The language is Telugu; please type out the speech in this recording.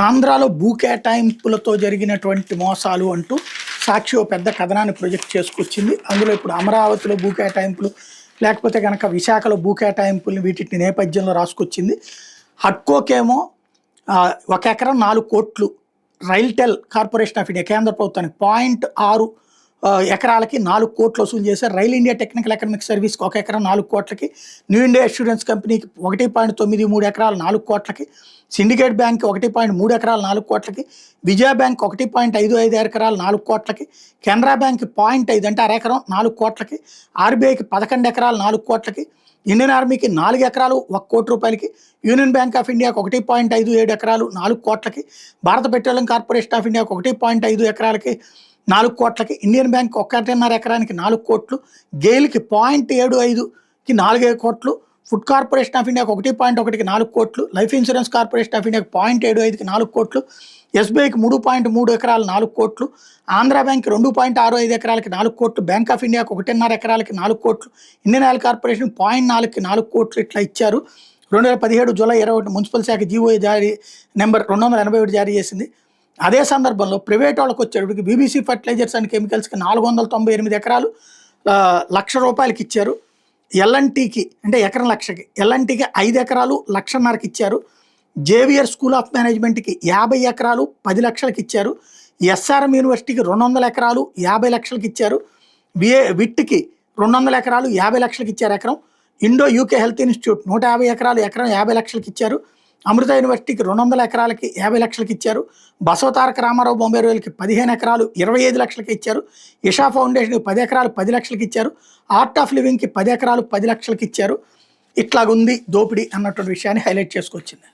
ఆంధ్రాలో భూ కేటాయింపులతో జరిగినటువంటి మోసాలు అంటూ సాక్షి ఓ పెద్ద కథనాన్ని ప్రొజెక్ట్ చేసుకొచ్చింది. అందులో ఇప్పుడు అమరావతిలో భూ కేటాయింపులు, లేకపోతే కనుక విశాఖలో భూ కేటాయింపుల్ని వీటిని నేపథ్యంలో రాసుకొచ్చింది. హడ్కోకేమో 1 ఎకరం 4 కోట్లు, రైల్టెల్ కార్పొరేషన్ ఆఫ్ ఇండియా కేంద్ర ప్రభుత్వానికి 0.6 ఎకరాలకి 4 కోట్లు వసూలు చేశారు. రైల్ ఇండియా టెక్నికల్ ఎకనామిక్ సర్వీస్కి 1 ఎకరం 4 కోట్లకి, న్యూ ఇండియా అష్యూరెన్స్ కంపెనీకి 1.93 ఎకరాలు 4 కోట్లకి, సిండికేట్ బ్యాంక్ 1.3 ఎకరాలు 4 కోట్లకి, విజయ బ్యాంక్ 1.55 ఎకరాలు 4 కోట్లకి, కెనరా బ్యాంక్ 0.5 అంటే అరెకరం 4 కోట్లకి, ఆర్బీఐకి 11 ఎకరాలు 4 కోట్లకి, ఇండియన్ ఆర్మీకి 4 ఎకరాలు 1 కోటి రూపాయలకి, యూనియన్ బ్యాంక్ ఆఫ్ ఇండియాకి 1.57 ఎకరాలు 4 కోట్లకి, భారత పెట్రోలియం కార్పొరేషన్ ఆఫ్ ఇండియాకి 1.5 ఎకరాలకి 4 కోట్లకి, ఇండియన్ బ్యాంక్ 1.5 ఎకరానికి 4 కోట్లు, గెయిల్కి 0.75కి 4 కోట్లు, ఫుడ్ కార్పొరేషన్ ఆఫ్ ఇండియాకి 1.1కి 4 కోట్లు, లైఫ్ ఇన్సూరెన్స్ కార్పొరేషన్ ఆఫ్ ఇండియాకి 0.75కి 4 కోట్లు, ఎస్బీఐకి 3.3 ఎకరాలు 4 కోట్లు, ఆంధ్ర బ్యాంక్ 2.65 ఎకరాలకి 4 కోట్లు, బ్యాంక్ ఆఫ్ ఇండియాకి 1.5 ఎకరాలకి 4 కోట్లు, ఇండియన్ ఆయిల్ కార్పొరేషన్ 0.4కి 4 కోట్లు ఇట్లా ఇచ్చారు. 2017 జూలై 21 మున్సిపల్ శాఖ జీవో జారీ నెంబర్ 281 జారీ చేసింది. అదే సందర్భంలో ప్రైవేట్ వాళ్ళకి వచ్చేటప్పటికి బీబీసీ ఫర్టిలైజర్స్ అండ్ కెమికల్స్కి 498 ఎకరాలు ₹1,00,000 ఇచ్చారు. ఎల్ఎన్టీకి అంటే ఎకరం లక్షకి, ఎల్ఎన్టీకి 5 ఎకరాలు 1,50,000కి ఇచ్చారు. జేవియర్ స్కూల్ ఆఫ్ మేనేజ్మెంట్కి 50 ఎకరాలు 10 లక్షలకి ఇచ్చారు. ఎస్ఆర్ఎం యూనివర్సిటీకి 200 ఎకరాలు 50 లక్షలకి ఇచ్చారు. విట్కి 200 ఎకరాలు 50 లక్షలకి ఇచ్చారు ఎకరం. ఇండో యూకే హెల్త్ ఇన్స్టిట్యూట్ 150 ఎకరాలు ఎకరం 50 లక్షలకి ఇచ్చారు. అమృత యూనివర్సిటీకి 200 ఎకరాలకి 50 లక్షలకి ఇచ్చారు. బసవతారక రామారావు బొంబేరువేల్కి 15 ఎకరాలు 25 లక్షలకి ఇచ్చారు. ఇషా ఫౌండేషన్కి 10 ఎకరాలు 10 లక్షలకి ఇచ్చారు. ఆర్ట్ ఆఫ్ లివింగ్కి 10 ఎకరాలు 10 లక్షలకి ఇచ్చారు. ఇట్లాగుంది దోపిడీ అన్నటువంటి విషయాన్ని హైలైట్ చేసుకొచ్చింది.